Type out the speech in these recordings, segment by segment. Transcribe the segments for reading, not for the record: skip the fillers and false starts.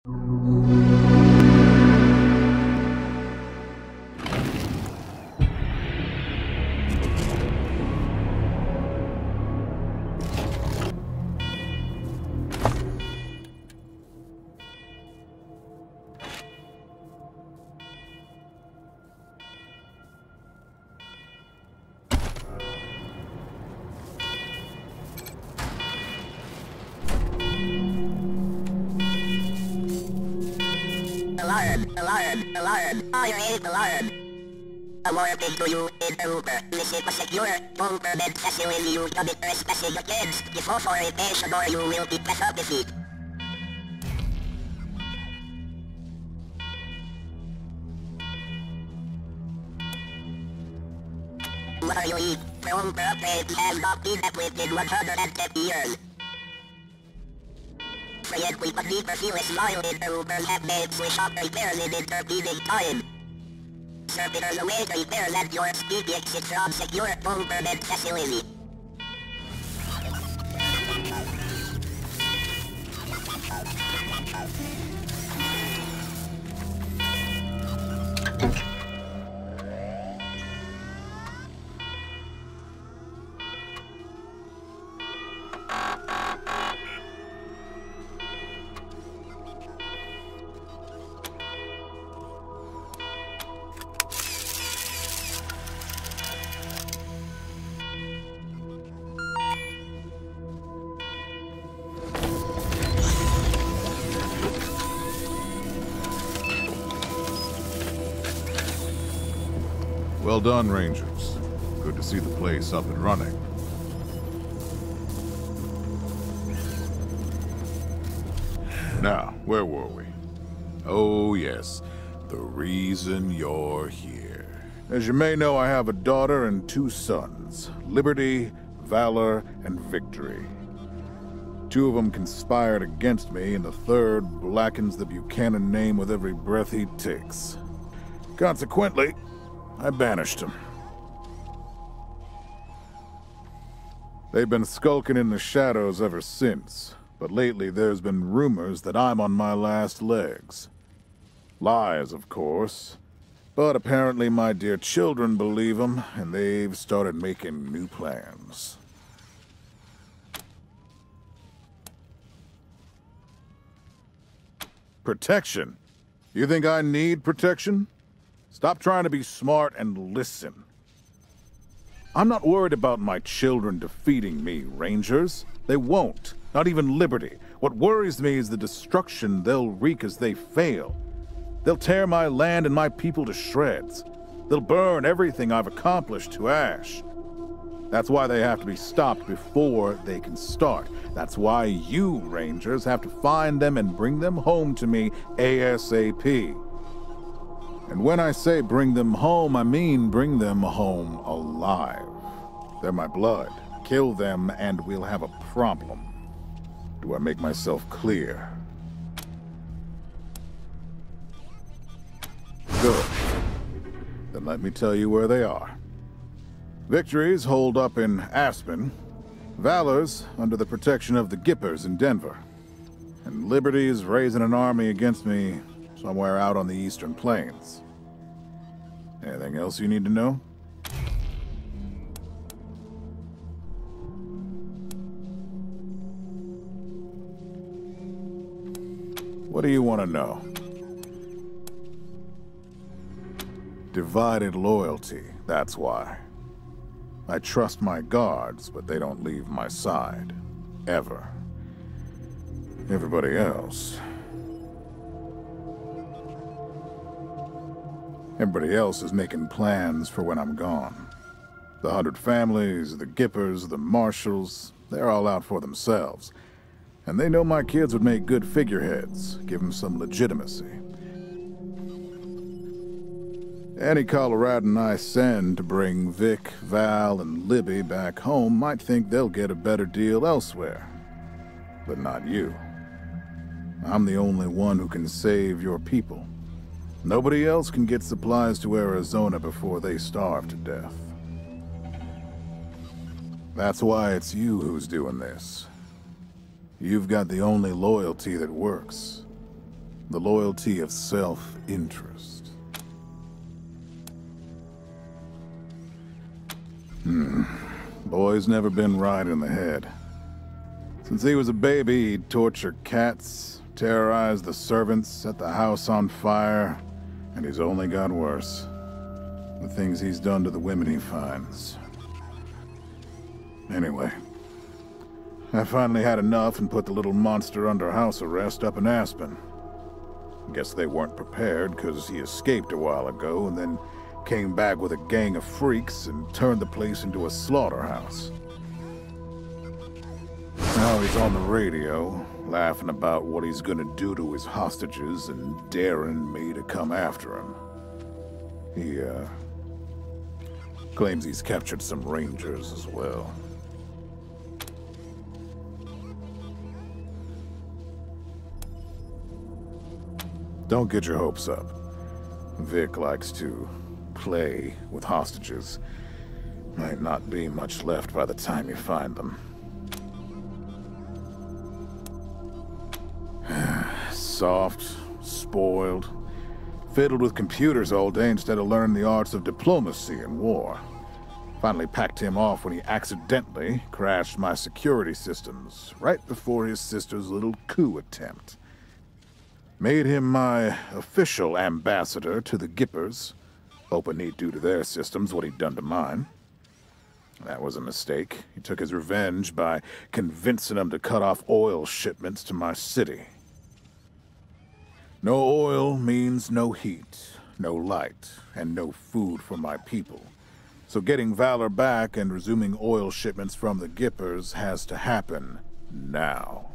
Alarm! Fire is alarm! A warning to you is over. Visit a secure bunker bed facility. You commit trespassing against the foreign or you will be death defeat. What are you eat? Bunker upgrade has not been equipped in 110 years. Yet we could never feel a smile in the Uber have made switch up repairs in intervening time. Servitors await repairs at your speedy exit from secure bunker bed facility. Well done, Rangers. Good to see the place up and running. Now, where were we? Oh, yes. The reason you're here. As you may know, I have a daughter and 2 sons. Liberty, Valor, and Victory. 2 of them conspired against me, and the 3rd blackens the Buchanan name with every breath he takes. Consequently, I banished him. They've been skulking in the shadows ever since, but lately there's been rumors that I'm on my last legs. Lies, of course, but apparently my dear children believe them, and they've started making new plans. Protection? You think I need protection? Stop trying to be smart and listen. I'm not worried about my children defeating me, Rangers. They won't. Not even Liberty. What worries me is the destruction they'll wreak as they fail. They'll tear my land and my people to shreds. They'll burn everything I've accomplished to ash. That's why they have to be stopped before they can start. That's why you, Rangers, have to find them and bring them home to me ASAP. And when I say bring them home, I mean bring them home alive. They're my blood. Kill them and we'll have a problem. Do I make myself clear? Good. Then let me tell you where they are. Victory's holed up in Aspen. Valor's under the protection of the Gippers in Denver. And Liberty's raising an army against me somewhere out on the Eastern Plains. Anything else you need to know? What do you want to know? Divided loyalty, that's why. I trust my guards, but they don't leave my side. Ever. Everybody else... Everybody else is making plans for when I'm gone. The 100 families, the Gippers, the Marshalls, they're all out for themselves. And they know my kids would make good figureheads, give them some legitimacy. Any Coloradan I send to bring Vic, Val, and Libby back home might think they'll get a better deal elsewhere. But not you. I'm the only one who can save your people. Nobody else can get supplies to Arizona before they starve to death. That's why it's you who's doing this. You've got the only loyalty that works. The loyalty of self-interest. Boy's never been right in the head. Since he was a baby, he'd torture cats, terrorize the servants, set the house on fire, and he's only got worse. The things he's done to the women he finds. Anyway, I finally had enough and put the little monster under house arrest up in Aspen. Guess they weren't prepared because he escaped a while ago and then came back with a gang of freaks and turned the place into a slaughterhouse. Now he's on the radio, laughing about what he's gonna do to his hostages and daring me to come after him. He, claims he's captured some rangers as well. Don't get your hopes up. Vic likes to play with hostages. Might not be much left by the time you find them. Soft, spoiled, fiddled with computers all day instead of learning the arts of diplomacy and war. Finally packed him off when he accidentally crashed my security systems right before his sister's little coup attempt. Made him my official ambassador to the Gippers, hoping he'd do to their systems what he'd done to mine. That was a mistake. He took his revenge by convincing them to cut off oil shipments to my city. No oil means no heat, no light, and no food for my people. So getting Valor back and resuming oil shipments from the Gippers has to happen now.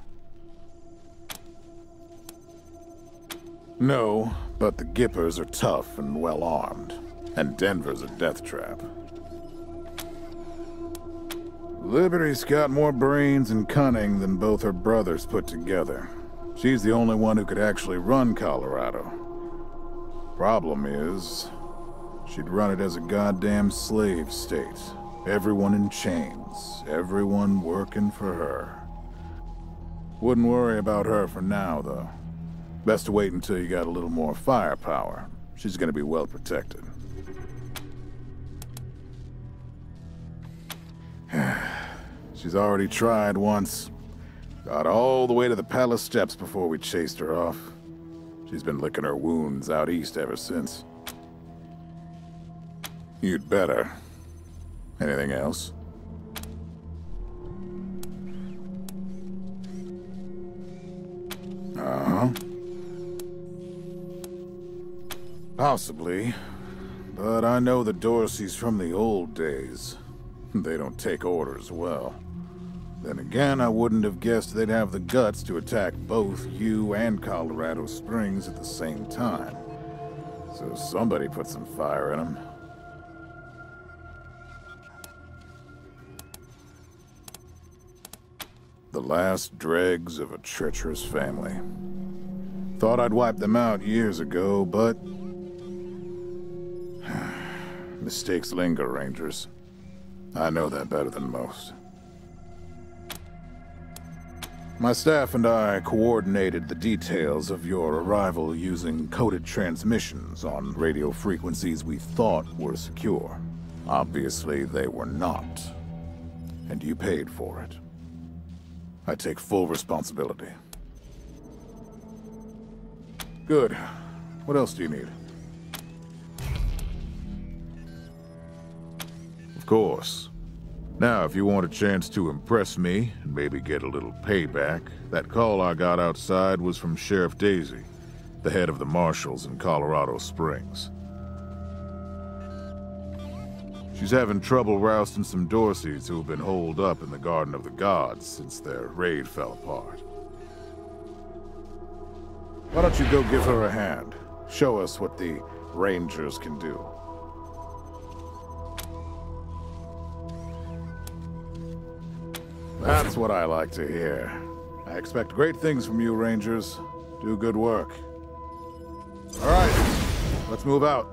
No, but the Gippers are tough and well-armed, and Denver's a death trap. Liberty's got more brains and cunning than both her brothers put together. She's the only one who could actually run Colorado. Problem is, she'd run it as a goddamn slave state. Everyone in chains, everyone working for her. Wouldn't worry about her for now, though. Best to wait until you got a little more firepower. She's gonna be well protected. She's already tried once. Got all the way to the palace steps before we chased her off. She's been licking her wounds out east ever since. You'd better. Anything else? Uh-huh. Possibly. But I know the Dorseys from the old days. They don't take orders well. Then again, I wouldn't have guessed they'd have the guts to attack both you and Colorado Springs at the same time. So somebody put some fire in them. The last dregs of a treacherous family. Thought I'd wiped them out years ago, but... mistakes linger, Rangers. I know that better than most. My staff and I coordinated the details of your arrival using coded transmissions on radio frequencies we thought were secure. Obviously, they were not. And you paid for it. I take full responsibility. Good. What else do you need? Of course. Now, if you want a chance to impress me, and maybe get a little payback, that call I got outside was from Sheriff Daisy, the head of the Marshals in Colorado Springs. She's having trouble rousting some Dorseys who have been holed up in the Garden of the Gods since their raid fell apart. Why don't you go give her a hand? Show us what the Rangers can do. That's what I like to hear. I expect great things from you, Rangers. Do good work. All right, let's move out.